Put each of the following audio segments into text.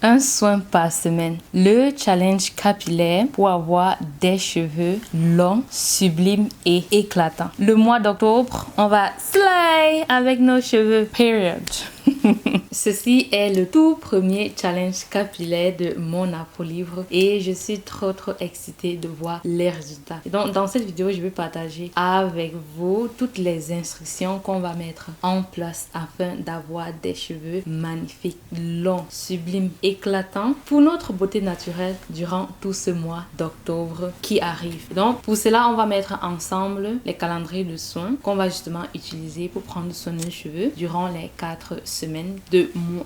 Un soin par semaine. Le challenge capillaire pour avoir des cheveux longs, sublimes et éclatants. Le mois d'octobre, on va slay avec nos cheveux. Period. Ceci est le tout premier challenge capillaire de mon Afro-Livre et je suis trop excitée de voir les résultats. Et donc, dans cette vidéo, je vais partager avec vous toutes les instructions qu'on va mettre en place afin d'avoir des cheveux magnifiques, longs, sublimes, éclatants pour notre beauté naturelle durant tout ce mois d'octobre qui arrive. Donc, pour cela, on va mettre ensemble les calendriers de soins qu'on va justement utiliser pour prendre soin de nos cheveux durant les 4 semaines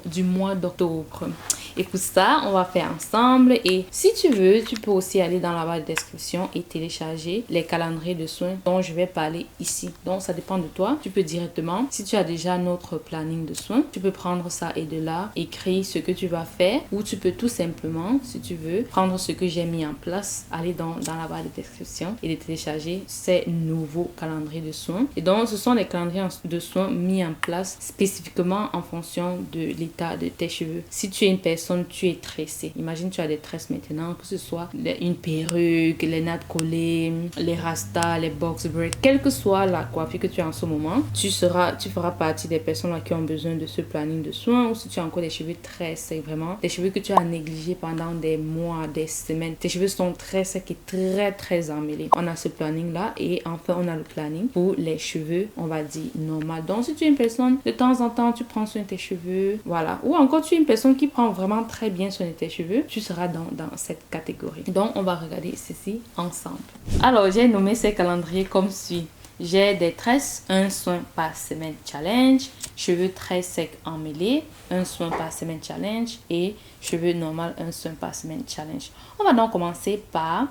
du mois d'octobre. Et pour ça, on va faire ensemble. Et si tu veux, tu peux aussi aller dans la barre de description et télécharger les calendriers de soins dont je vais parler ici. Donc, ça dépend de toi. Tu peux directement, si tu as déjà notre planning de soins, tu peux prendre ça et de là, écrire ce que tu vas faire. Ou tu peux tout simplement, si tu veux, prendre ce que j'ai mis en place, aller dans la barre de description et de télécharger ces nouveaux calendriers de soins. Et donc, ce sont les calendriers de soins mis en place spécifiquement en fonction de l'état de tes cheveux. Si tu es une personne, tu es tressée. Imagine tu as des tresses maintenant, que ce soit une perruque, les nattes collées, les rastas, les box braids, quelle que soit la coiffure que tu as en ce moment, tu feras partie des personnes là qui ont besoin de ce planning de soins. Ou si tu as encore des cheveux très secs, vraiment, des cheveux que tu as négligés pendant des mois, des semaines, tes cheveux sont très secs et très emmêlés. On a ce planning là et enfin on a le planning pour les cheveux, on va dire normal. Donc si tu es une personne, de temps en temps tu prends soin de tes cheveux, voilà. Ou encore tu es une personne qui prend vraiment très bien soin de tes cheveux, tu seras dans cette catégorie. Donc on va regarder ceci ensemble. Alors j'ai nommé ces calendriers comme suit. J'ai des tresses, un soin par semaine challenge, cheveux très secs emmêlés, un soin par semaine challenge et cheveux normal, un soin par semaine challenge. On va donc commencer par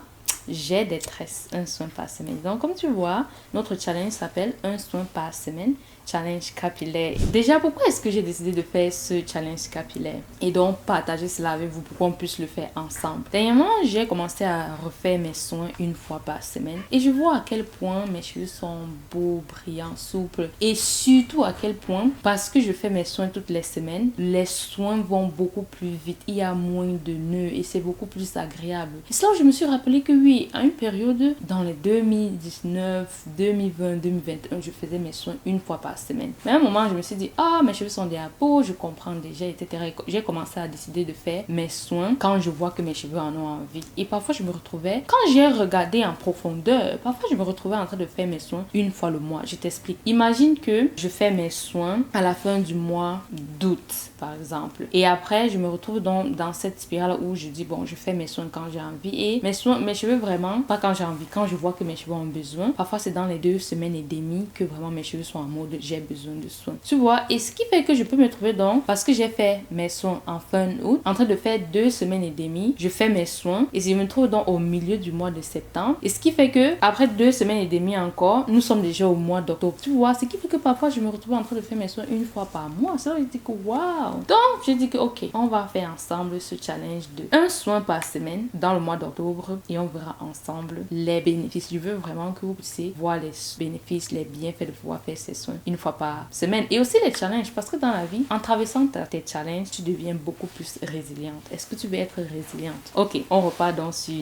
j'ai des tresses, un soin par semaine. Donc comme tu vois, notre challenge s'appelle un soin par semaine, challenge capillaire. Déjà, pourquoi est-ce que j'ai décidé de faire ce challenge capillaire et donc partager cela avec vous pour qu'on puisse le faire ensemble? Dernièrement, j'ai commencé à refaire mes soins une fois par semaine et je vois à quel point mes cheveux sont beaux, brillants, souples et surtout à quel point, parce que je fais mes soins toutes les semaines, les soins vont beaucoup plus vite, il y a moins de nœuds et c'est beaucoup plus agréable. Et c'est là où je me suis rappelé que oui, à une période dans les 2019, 2020, 2021, je faisais mes soins une fois par semaine. Mais à un moment, je me suis dit, mes cheveux sont déjà beaux, je comprends déjà, etc. Et j'ai commencé à décider de faire mes soins quand je vois que mes cheveux en ont envie. Et parfois, je me retrouvais, quand j'ai regardé en profondeur, parfois je me retrouvais en train de faire mes soins une fois le mois. Je t'explique. Imagine que je fais mes soins à la fin du mois d'août, par exemple. Et après, je me retrouve dans cette spirale où je dis, bon, je fais mes soins quand j'ai envie. Et mes cheveux vraiment, pas quand j'ai envie, quand je vois que mes cheveux ont besoin. Parfois, c'est dans les 2 semaines et demie que vraiment mes cheveux sont en mode j'ai besoin de soins. Tu vois, et ce qui fait que je peux me trouver donc, parce que j'ai fait mes soins en fin août, en train de faire 2 semaines et demie, je fais mes soins et je me trouve donc au milieu du mois de septembre. Et ce qui fait que, après 2 semaines et demie encore, nous sommes déjà au mois d'octobre. Tu vois, ce qui fait que parfois je me retrouve en train de faire mes soins une fois par mois. Ça, je dis que waouh! Donc, j'ai dit que ok, on va faire ensemble ce challenge de un soin par semaine dans le mois d'octobre et on verra ensemble les bénéfices. Je veux vraiment que vous puissiez voir les bénéfices, les bienfaits de pouvoir faire ces soins une fois par semaine. Et aussi les challenges, parce que dans la vie, en traversant tes challenges, tu deviens beaucoup plus résiliente. Est-ce que tu veux être résiliente? Ok, on repart donc sur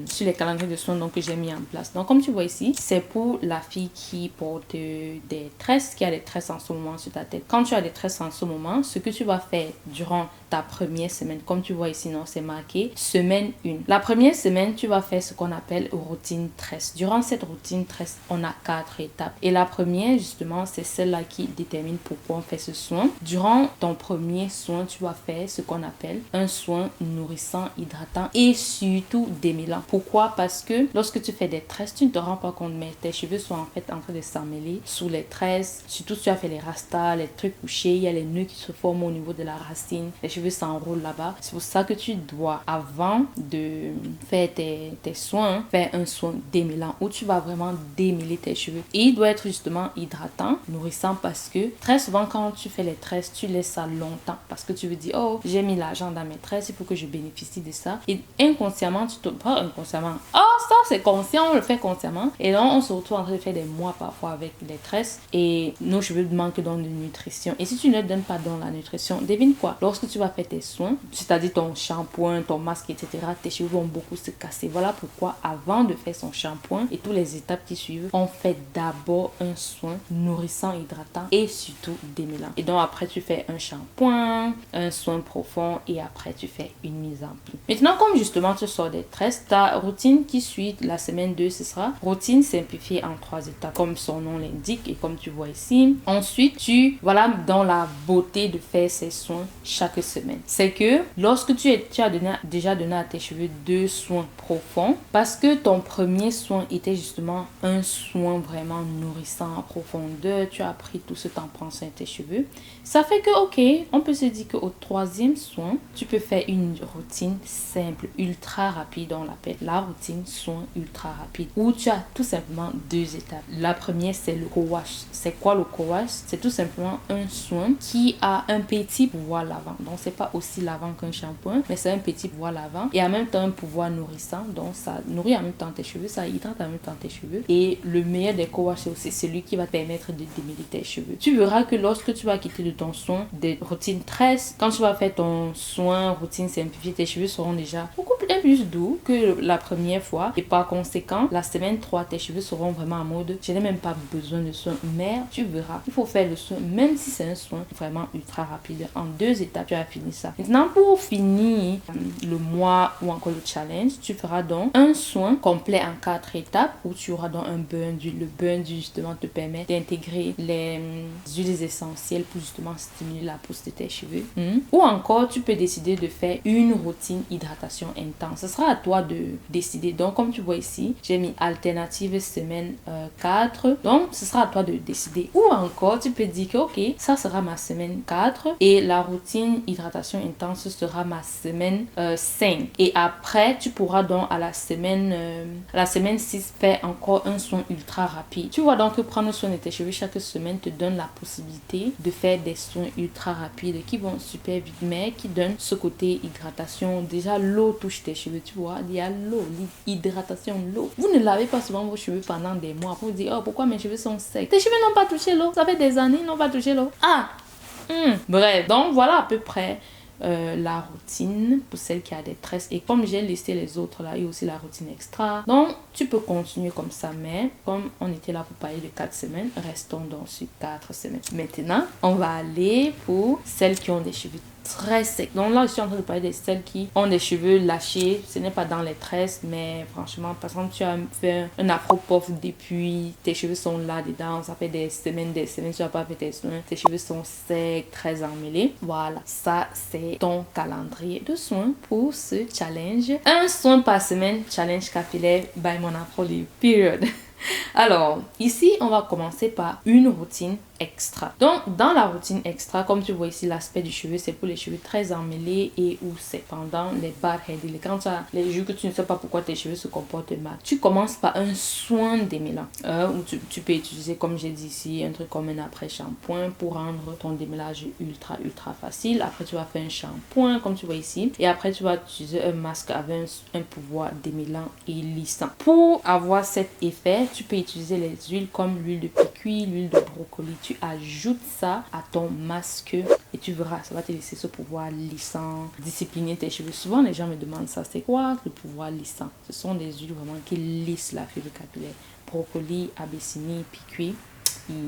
sur les calendriers de soins donc, que j'ai mis en place. Donc comme tu vois ici, c'est pour la fille qui porte des tresses, qui a des tresses en ce moment sur ta tête. Quand tu as des tresses en ce moment, ce que tu vas faire durant ta première semaine, comme tu vois ici, non, c'est marqué semaine 1. La première semaine, tu vas faire ce qu'on appelle routine tresse. Durant cette routine tresse, on a 4 étapes. Et la première, justement, c'est celle-là qui détermine pourquoi on fait ce soin. Durant ton premier soin, tu vas faire ce qu'on appelle un soin nourrissant, hydratant et surtout démêlant. Pourquoi? Parce que lorsque tu fais des tresses, tu ne te rends pas compte, mais tes cheveux sont en fait en train de s'emmêler sous les tresses. Surtout si tu as fait les rastas, les trucs couchés, il y a les nœuds qui se forment au niveau de la racine. Les cheveux s'enroulent là-bas. C'est pour ça que tu dois, avant de faire tes soins, faire un soin démêlant où tu vas vraiment démêler tes cheveux. Et il doit être justement hydratant hydratant, nourrissant parce que très souvent quand tu fais les tresses, tu laisses ça longtemps parce que tu veux dire, oh, j'ai mis l'argent dans mes tresses, il faut que je bénéficie de ça. Et inconsciemment, pas inconsciemment, oh, ça c'est conscient, on le fait consciemment. Et donc, on se retrouve en train de faire des mois parfois avec les tresses et nos cheveux manquent donc de nutrition. Et si tu ne donnes pas dans la nutrition, devine quoi? Lorsque tu vas faire tes soins, c'est-à-dire ton shampoing, ton masque, etc., tes cheveux vont beaucoup se casser. Voilà pourquoi, avant de faire son shampoing et toutes les étapes qui suivent, on fait d'abord un soin nourrissant, hydratant et surtout démêlant. Et donc, après, tu fais un shampoing, un soin profond et après, tu fais une mise en pli. Maintenant, comme justement, tu sors des tresses, ta routine qui suit la semaine 2, ce sera routine simplifiée en 3 étapes, comme son nom l'indique et comme tu vois ici. Ensuite, tu, voilà, dans la beauté de faire ces soins chaque semaine. C'est que lorsque tu as déjà donné à tes cheveux 2 soins profonds, parce que ton premier soin était justement un soin vraiment nourrissant en profondeur, tu as pris tout ce temps prendre soin de tes cheveux, ça fait que, ok, on peut se dire qu'au 3e soin, tu peux faire une routine simple, ultra rapide, on l'appelle la routine soin ultra rapide, où tu as tout simplement 2 étapes. La première, c'est le co-wash. C'est quoi le co-wash? C'est tout simplement un soin qui a un petit pouvoir lavant. Donc, c'est pas aussi lavant qu'un shampoing, mais c'est un petit pouvoir lavant et en même temps un pouvoir nourrissant. Donc, ça nourrit en même temps tes cheveux, ça hydrate en même temps tes cheveux. Et le meilleur des co-wash, c'est aussi celui qui va te permettre de démêler tes cheveux. Tu verras que lorsque tu vas quitter de ton soin des routines tresses, quand tu vas faire ton soin routine simplifiée, tes cheveux seront déjà beaucoup plus doux que la première fois. Et par conséquent, la semaine 3, tes cheveux seront vraiment en mode, je n'ai même pas besoin de soin, mais tu verras, il faut faire le soin, même si c'est un soin vraiment ultra rapide. En 2 étapes, tu as fini ça. Maintenant, pour finir le mois ou encore le challenge, tu feras donc un soin complet en 4 étapes où tu auras donc un bain d'huile. Le bain d'huile, justement, te permet d'intégrer les huiles essentielles pour justement stimuler la pousse de tes cheveux. Ou encore, tu peux décider de faire une routine hydratation intense. Ce sera à toi de décider. Donc, comme tu vois ici, j'ai mis alternative semaine 4. Donc, ce sera à toi de décider. Ou encore, tu peux dire que, ok, ça sera ma semaine 4 et la routine hydratation intense sera ma semaine 5. Et après, tu pourras donc à la semaine 6 faire encore un soin ultra rapide. Tu vois donc que prendre soin de tes cheveux chaque semaine te donne la possibilité de faire des soins ultra rapides qui vont super vite, mais qui donnent ce côté hydratation. Déjà, l'eau touche tes cheveux, tu vois. Il y a l'eau, l'hydratation, l'eau. Vous ne lavez pas souvent vos cheveux pendant des mois. Vous vous dites, oh, pourquoi mes cheveux sont secs? Tes cheveux n'ont pas touché l'eau. Ça fait des années, ils n'ont pas touché l'eau. Bref, donc voilà à peu près la routine pour celle qui a des tresses. Et comme j'ai listé les autres là, il y a aussi la routine extra. Donc, tu peux continuer comme ça, mais comme on était là pour parler de 4 semaines, restons donc sur 4 semaines. Maintenant, on va aller pour celles qui ont des cheveux très secs. Donc là, je suis en train de parler de celles qui ont des cheveux lâchés. Ce n'est pas dans les tresses, mais franchement, par exemple, tu as fait un afro-puff depuis, tes cheveux sont là dedans, ça fait des semaines, tu n'as pas fait tes soins, tes cheveux sont secs, très emmêlés. Voilà, ça c'est ton calendrier de soins pour ce challenge. Un soin par semaine, challenge capillaire by Mon Afro Live, period. Alors, ici, on va commencer par une routine extra. Donc, dans la routine extra, comme tu vois ici, l'aspect du cheveu, c'est pour les cheveux très emmêlés et où c'est pendant les bad hair days. Quand tu as les jours que tu ne sais pas pourquoi tes cheveux se comportent mal, tu commences par un soin démêlant où tu peux utiliser, comme j'ai dit ici, un truc comme un après-shampoing pour rendre ton démêlage ultra facile. Après, tu vas faire un shampoing, comme tu vois ici. Et après, tu vas utiliser un masque avec un pouvoir démêlant et lissant. Pour avoir cet effet, tu peux utiliser les huiles comme l'huile de piquille, l'huile de brocoli. Tu ajoutes ça à ton masque et tu verras, ça va te laisser ce pouvoir lissant, discipliner tes cheveux. Souvent, les gens me demandent ça, c'est quoi le pouvoir lissant? Ce sont des huiles vraiment qui lissent la fibre capillaire. Brocoli, abyssinie, piquille.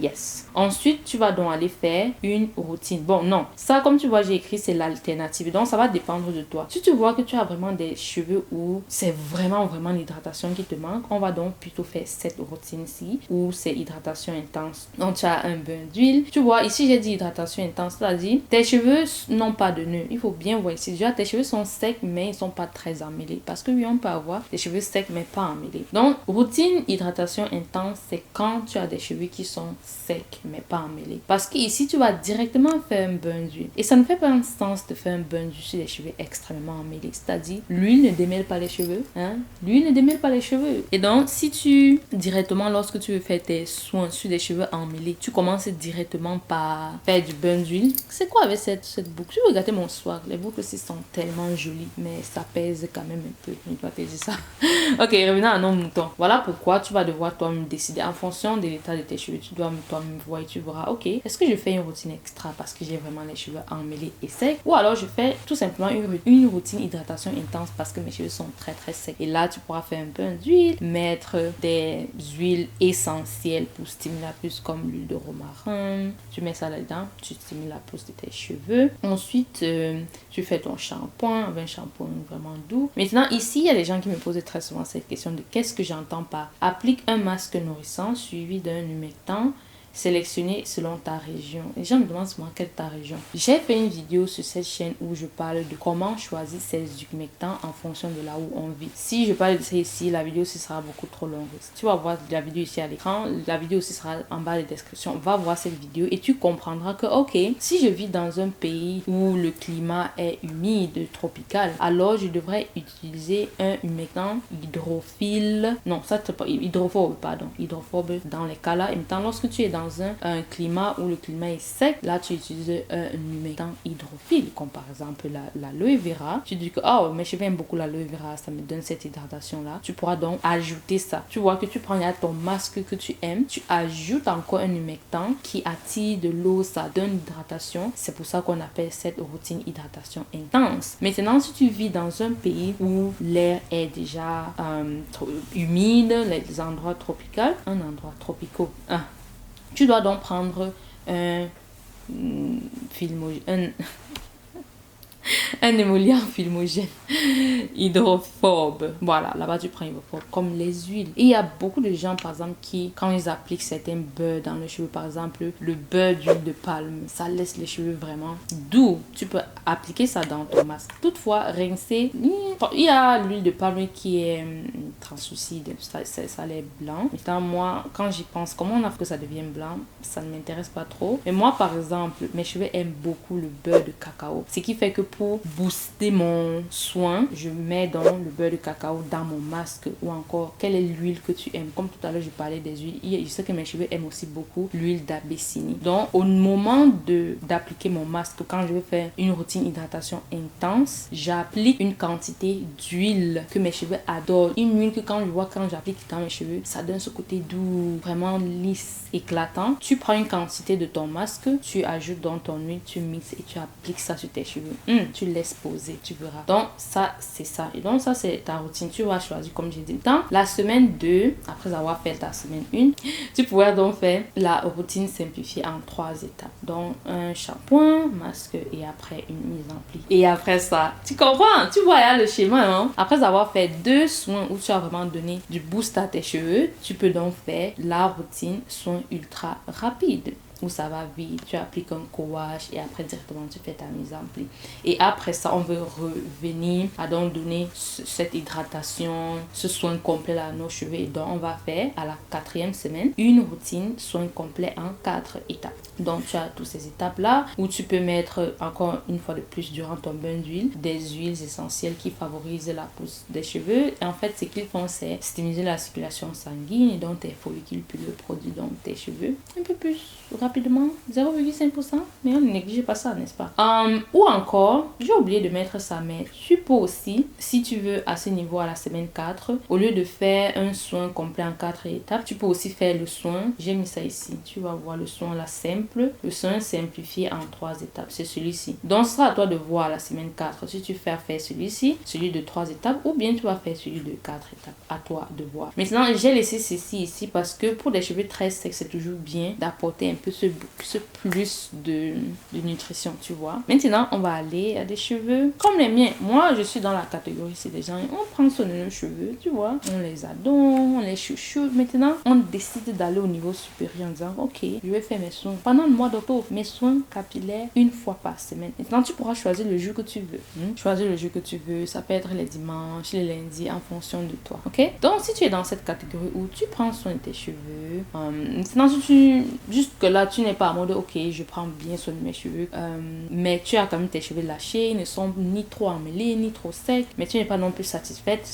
Yes. Ensuite, tu vas donc aller faire une routine. Bon, non. Ça, comme tu vois, j'ai écrit, c'est l'alternative. Donc, ça va dépendre de toi. Si tu vois que tu as vraiment des cheveux où c'est vraiment l'hydratation qui te manque, on va donc plutôt faire cette routine-ci où c'est hydratation intense. Donc, tu as un bain d'huile. Tu vois, ici, j'ai dit hydratation intense. C'est-à-dire, tes cheveux n'ont pas de nœuds. Il faut bien voir ici. Déjà, tes cheveux sont secs, mais ils ne sont pas très emmêlés. Parce que oui, on peut avoir des cheveux secs, mais pas emmêlés. Donc, routine hydratation intense, c'est quand tu as des cheveux qui sont sont secs mais pas emmêlés. Parce que ici, tu vas directement faire un bain d'huile. Et ça ne fait pas un sens de faire un bain d'huile sur les cheveux extrêmement emmêlés. C'est-à-dire, l'huile ne démêle pas les cheveux. L'huile ne démêle pas les cheveux. Et donc, si tu, directement, lorsque tu veux faire tes soins sur des cheveux emmêlés, tu commences directement par faire du bain d'huile. C'est quoi avec cette boucle? Tu veux regarder mon swag. Les boucles aussi sont tellement jolies, mais ça pèse quand même un peu. Je ne vais pas te dire ça. Ok, revenons à nos moutons. Voilà pourquoi tu vas devoir toi-même décider en fonction de l'état de tes cheveux. Tu dois toi-même voir et tu verras, ok, est-ce que je fais une routine extra parce que j'ai vraiment les cheveux emmêlés et secs, ou alors je fais tout simplement une routine hydratation intense parce que mes cheveux sont très très secs. Et là, tu pourras faire un peu d'huile, mettre des huiles essentielles pour stimuler la pousse comme l'huile de romarin. Tu mets ça là-dedans, tu stimules la pousse de tes cheveux. Ensuite, tu fais ton shampoing avec un shampoing vraiment doux. Maintenant, ici, il y a des gens qui me posent très souvent cette question de qu'est-ce que j'entends par applique un masque nourrissant suivi d'un humectant sélectionné selon ta région. Les gens me demandent souvent quelle est ta région. J'ai fait une vidéo sur cette chaîne où je parle de comment choisir ses humectants en fonction de là où on vit. Si je parle de ça ici, la vidéo aussi sera beaucoup trop longue. Tu vas voir la vidéo ici à l'écran, la vidéo aussi sera en bas de la description. Va voir cette vidéo et tu comprendras que ok, si je vis dans un pays où le climat est humide, tropical, alors je devrais utiliser un humectant hydrophile. Non, ça c'est pas hydrophobe, pardon. Hydrophobe dans les cas là. Et maintenant, lorsque tu es dans un climat où le climat est sec, là tu utilises un humectant hydrophile, comme par exemple l'aloe vera. Tu dis que oh, mes cheveux aiment beaucoup l'aloe vera, ça me donne cette hydratation là. Tu pourras donc ajouter ça. Tu vois que tu prends là ton masque que tu aimes, tu ajoutes encore un humectant qui attire de l'eau, ça donne hydratation. C'est pour ça qu'on appelle cette routine hydratation intense. Maintenant, si tu vis dans un pays où l'air est déjà humide, les endroits tropicaux, tu dois donc prendre un émollient filmogène hydrophobe. Voilà, là-bas tu prends hydrophobe comme les huiles. Et il y a beaucoup de gens par exemple qui, quand ils appliquent certains beurres dans le cheveu, par exemple le beurre d'huile de palme, ça laisse les cheveux vraiment doux. Tu peux appliquer ça dans ton masque. Toutefois, rincer, il y a l'huile de palme qui est translucide, ça l'est blanc. Maintenant, moi, quand j'y pense, comment on a fait que ça devienne blanc, ça ne m'intéresse pas trop. Mais moi, par exemple, mes cheveux aiment beaucoup le beurre de cacao. Ce qui fait que pour booster mon soin, je mets donc le beurre de cacao dans mon masque. Ou encore, quelle est l'huile que tu aimes? Comme tout à l'heure, je parlais des huiles. Je sais que mes cheveux aiment aussi beaucoup l'huile d'Abyssinie. Donc, au moment d'appliquer mon masque, quand je veux faire une routine hydratation intense, j'applique une quantité d'huile que mes cheveux adorent. Une huile que quand j'applique dans mes cheveux, ça donne ce côté doux, vraiment lisse, éclatant. Tu prends une quantité de ton masque, tu ajoutes dans ton huile, tu mixes et tu appliques ça sur tes cheveux. Tu laisses poser, tu verras. Donc ça, c'est ça. Et donc ça, c'est ta routine. Tu vas choisir, comme j'ai dit. Dans la semaine 2, après avoir fait ta semaine 1, tu pourras donc faire la routine simplifiée en 3 étapes. Donc un shampoing, masque et après une mise en pli. Et après ça, tu comprends? Tu vois là le schéma, hein? Après avoir fait 2 soins où tu as vraiment donné du boost à tes cheveux, tu peux donc faire la routine soin ultra rapide, où ça va vite, tu appliques un co-wash et après directement tu fais ta mise en pli. Et après ça, on veut revenir à donc donner cette hydratation, ce soin complet à nos cheveux. Et donc on va faire à la 4e semaine une routine soin complet en 4 étapes. Donc tu as toutes ces étapes là où tu peux mettre encore une fois de plus durant ton bain d'huile des huiles essentielles qui favorisent la pousse des cheveux. Et en fait, ce qu'ils font, c'est stimuler la circulation sanguine et donc tes follicules pileux produisent donc tes cheveux un peu plus rapidement, 0,5%, mais on ne néglige pas ça, n'est-ce pas? Ou encore, j'ai oublié de mettre ça, mais tu peux aussi, si tu veux à ce niveau à la semaine 4, au lieu de faire un soin complet en 4 étapes, tu peux aussi faire le soin, j'ai mis ça ici, tu vas voir le soin là simple, le soin simplifié en 3 étapes, c'est celui-ci. Donc ce sera à toi de voir la semaine 4 si tu fais faire celui-ci, celui de 3 étapes, ou bien tu vas faire celui de 4 étapes, à toi de voir. Maintenant, j'ai laissé ceci ici parce que pour des cheveux très secs, c'est toujours bien d'apporter un peu ce plus de nutrition, tu vois. Maintenant, on va aller à des cheveux comme les miens. Moi, je suis dans la catégorie, c'est des gens, on prend soin de nos cheveux, tu vois. On les adore, on les chouchoute. Maintenant, on décide d'aller au niveau supérieur en disant, ok, je vais faire mes soins. Pendant le mois d'octobre, mes soins capillaires une fois par semaine. Maintenant, tu pourras choisir le jour que tu veux. Choisir le jour que tu veux. Ça peut être les dimanches, les lundis, en fonction de toi. Ok? Donc, si tu es dans cette catégorie où tu prends soin de tes cheveux, maintenant, jusque là, tu n'es pas en mode, ok, je prends bien soin de mes cheveux, mais tu as quand même tes cheveux lâchés, ils ne sont ni trop emmêlés, ni trop secs, mais tu n'es pas non plus satisfaite.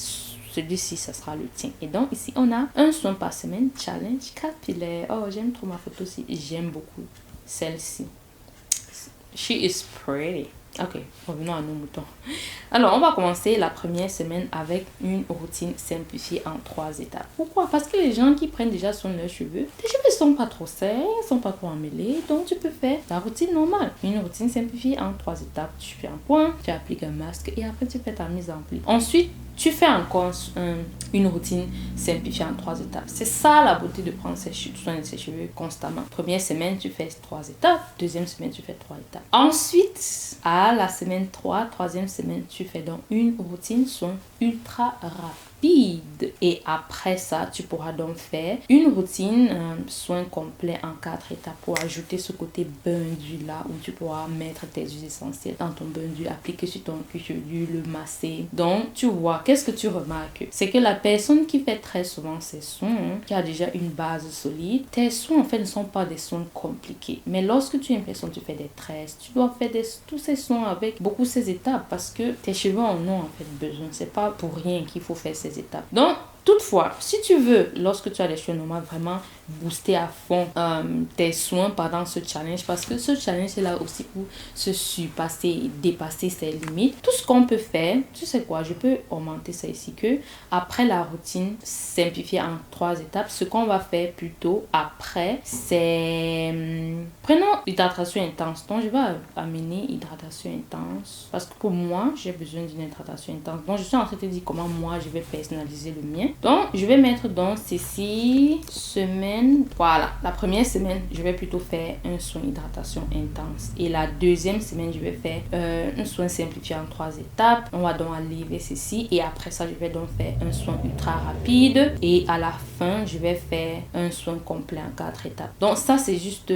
Celui-ci, ça sera le tien. Et donc, ici, on a un soin par semaine, challenge capillaire. Oh, j'aime trop ma photo aussi. J'aime beaucoup celle-ci. She is pretty. Ok, revenons à nos moutons. Alors, on va commencer la première semaine avec une routine simplifiée en 3 étapes. Pourquoi? Parce que les gens qui prennent déjà soin de leurs cheveux, tes cheveux ne sont pas trop secs, ne sont pas trop emmêlés, donc tu peux faire ta routine normale. Une routine simplifiée en 3 étapes. Tu fais un point, tu appliques un masque et après tu fais ta mise en pli. Ensuite, tu fais encore une routine simplifiée en 3 étapes. C'est ça la beauté de prendre soin de ses cheveux constamment. Première semaine, tu fais 3 étapes. Deuxième semaine, tu fais 3 étapes. Ensuite, à la semaine 3, troisième semaine, tu fais donc une routine soin ultra rapide. Et après ça, tu pourras donc faire une routine soin complet en 4 étapes pour ajouter ce côté bain d'huile là où tu pourras mettre tes huiles essentielles dans ton bain d'huile, appliquer sur ton cuir chevelu, le masser. Donc, tu vois, qu'est-ce que tu remarques? C'est que la personne qui fait très souvent ses soins, qui a déjà une base solide, tes soins en fait ne sont pas des soins compliqués. Mais lorsque tu es une personne, tu fais des tresses, tu dois faire tous ces soins avec beaucoup ces étapes parce que tes cheveux en ont en fait besoin. C'est pas pour rien qu'il faut faire ces étapes. Donc, toutefois, si tu veux, lorsque tu as les cheveux normaux, vraiment booster à fond tes soins pendant ce challenge, parce que ce challenge est là aussi pour se surpasser et dépasser ses limites. Tout ce qu'on peut faire, tu sais quoi, je peux augmenter ça ici que après la routine simplifiée en 3 étapes, ce qu'on va faire plutôt après, c'est prenons hydratation intense. Donc, je vais amener hydratation intense parce que pour moi, j'ai besoin d'une hydratation intense. Donc, je suis en train de te dire comment moi, je vais personnaliser le mien. Donc, je vais mettre dans ceci semaine. Voilà, la première semaine, je vais plutôt faire un soin hydratation intense. Et la deuxième semaine, je vais faire un soin simplifié en 3 étapes. On va donc aller vers ceci. Et après ça, je vais donc faire un soin ultra rapide. Et à la fin, je vais faire un soin complet en 4 étapes. Donc, ça, c'est juste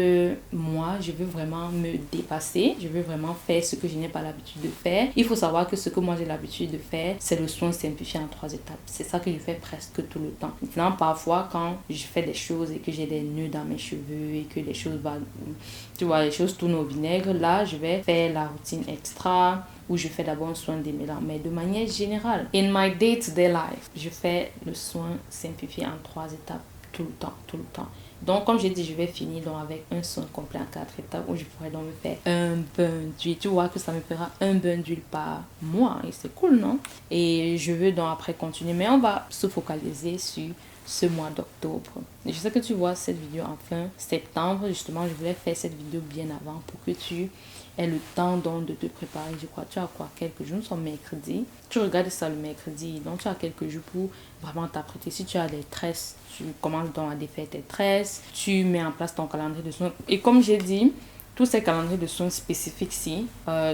moi. Je veux vraiment me dépasser. Je veux vraiment faire ce que je n'ai pas l'habitude de faire. Il faut savoir que ce que moi, j'ai l'habitude de faire, c'est le soin simplifié en 3 étapes. C'est ça que je fais presque tout le temps. Maintenant, parfois, quand je fais des choses et que j'ai des nœuds dans mes cheveux et que les choses tu vois, les choses tournent au vinaigre, là, je vais faire la routine extra où je fais d'abord un soin démêlant. Mais de manière générale, in my day-to-day life, je fais le soin simplifié en 3 étapes tout le temps, tout le temps. Donc, comme j'ai dit, je vais finir donc avec un soin complet en 4 étapes où je pourrais donc me faire un bain d'huile. Tu vois que ça me fera un bain d'huile par mois et c'est cool, non? Et je veux donc après continuer, mais on va se focaliser sur ce mois d'octobre. Je sais que tu vois cette vidéo en fin septembre. Justement, je voulais faire cette vidéo bien avant pour que tu aies le temps donc de te préparer. Je crois, tu as quoi, quelques jours, nous sommes mercredi. Tu regardes ça le mercredi, donc tu as quelques jours pour vraiment t'apprêter. Si tu as des tresses, tu commences donc à défaire tes tresses. Tu mets en place ton calendrier de soins. Et comme j'ai dit, tous ces calendriers de soins spécifiques-ci,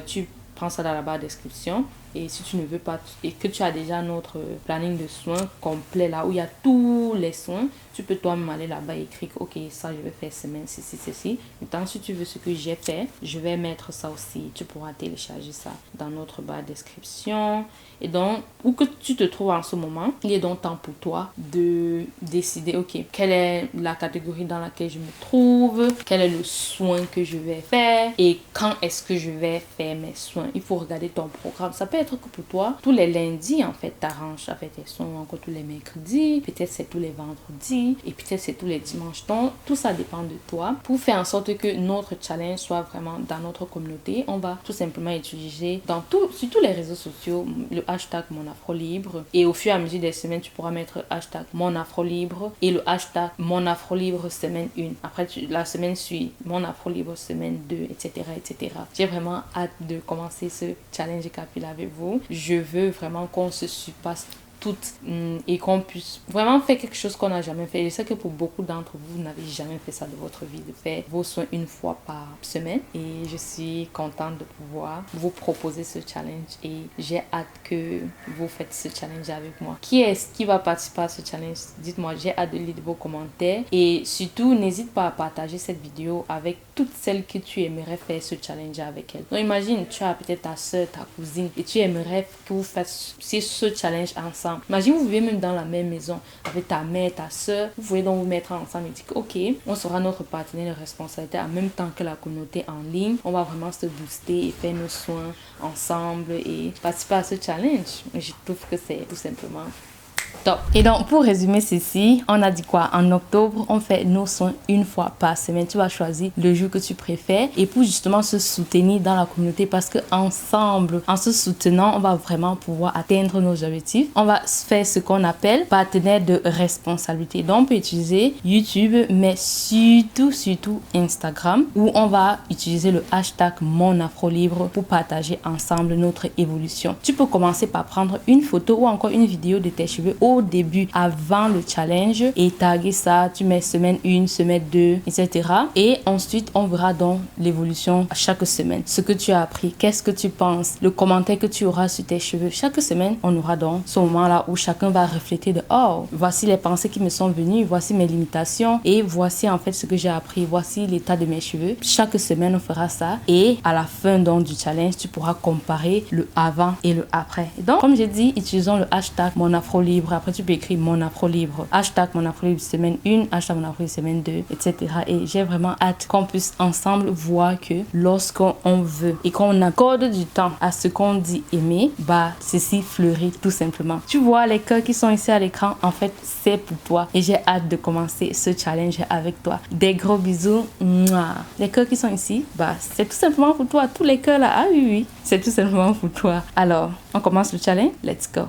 tu prends ça dans la barre de description. Et si tu ne veux pas, et que tu as déjà notre planning de soins complet là, où il y a tous les soins, tu peux toi-même aller là-bas et écrire, ok, ça je vais faire semaine, ceci. Maintenant, si tu veux ce que j'ai fait, je vais mettre ça aussi. Tu pourras télécharger ça dans notre barre de description. Et donc, où que tu te trouves en ce moment, il est donc temps pour toi de décider, ok, quelle est la catégorie dans laquelle je me trouve, quel est le soin que je vais faire et quand est-ce que je vais faire mes soins. Il faut regarder ton programme. Ça peut être que pour toi, tous les lundis, en fait, t'arranges à faire tes soins, encore tous les mercredis, peut-être c'est tous les vendredis et peut-être c'est tous les dimanches. Donc, tout ça dépend de toi. Pour faire en sorte que notre challenge soit vraiment dans notre communauté, on va tout simplement utiliser sur tous les réseaux sociaux le hashtag mon afro libre et au fur et à mesure des semaines, tu pourras mettre hashtag mon afro libre et le hashtag mon afro libre semaine 1. Après, la semaine suit mon afro libre semaine 2, etc., etc. J'ai vraiment hâte de commencer ce challenge capillaire avec vous. Je veux vraiment qu'on se surpasse toutes et qu'on puisse vraiment faire quelque chose qu'on n'a jamais fait. Je sais que pour beaucoup d'entre vous, vous n'avez jamais fait ça de votre vie, de faire vos soins une fois par semaine. Et je suis contente de pouvoir vous proposer ce challenge et j'ai hâte que vous faites ce challenge avec moi. Qui est-ce qui va participer à ce challenge? Dites-moi, j'ai hâte de lire vos commentaires et surtout, n'hésite pas à partager cette vidéo avec toutes celles que tu aimerais faire ce challenge avec elle. Donc imagine, tu as peut-être ta soeur, ta cousine et tu aimerais que vous fassiez ce challenge ensemble. Imagine, vous vivez même dans la même maison avec ta mère, ta soeur. Vous pouvez donc vous mettre ensemble et dire ok, on sera notre partenaire de responsabilité en même temps que la communauté en ligne. On va vraiment se booster et faire nos soins ensemble et participer à ce challenge. Je trouve que c'est tout simplement top. Et donc, pour résumer ceci, on a dit quoi? En octobre, on fait nos soins une fois par semaine. Tu vas choisir le jour que tu préfères et pour justement se soutenir dans la communauté parce que ensemble, en se soutenant, on va vraiment pouvoir atteindre nos objectifs. On va faire ce qu'on appelle partenaire de responsabilité. Donc, on peut utiliser YouTube, mais surtout Instagram où on va utiliser le hashtag #MonAfroLibre pour partager ensemble notre évolution. Tu peux commencer par prendre une photo ou encore une vidéo de tes cheveux au début avant le challenge et taguer ça, tu mets semaine 1, semaine 2, etc. Et ensuite, on verra donc l'évolution à chaque semaine. Ce que tu as appris, qu'est-ce que tu penses, le commentaire que tu auras sur tes cheveux. Chaque semaine, on aura donc ce moment-là où chacun va refléter de oh, voici les pensées qui me sont venues, voici mes limitations et voici en fait ce que j'ai appris, voici l'état de mes cheveux. Chaque semaine, on fera ça et à la fin donc du challenge, tu pourras comparer le avant et le après. Et donc, comme j'ai dit, utilisons le hashtag #MonAfroLibre. Après, tu peux écrire #MonAfroLibre, hashtag #MonAfroLibre semaine 1, hashtag #MonAfroLibre semaine 2, etc. Et j'ai vraiment hâte qu'on puisse ensemble voir que lorsqu'on veut et qu'on accorde du temps à ce qu'on dit aimer, bah, ceci fleurit tout simplement. Tu vois les cœurs qui sont ici à l'écran, en fait, c'est pour toi. Et j'ai hâte de commencer ce challenge avec toi. Des gros bisous. Mouah. Les cœurs qui sont ici, bah, c'est tout simplement pour toi. Tous les cœurs là, ah oui, c'est tout simplement pour toi. Alors, on commence le challenge? Let's go.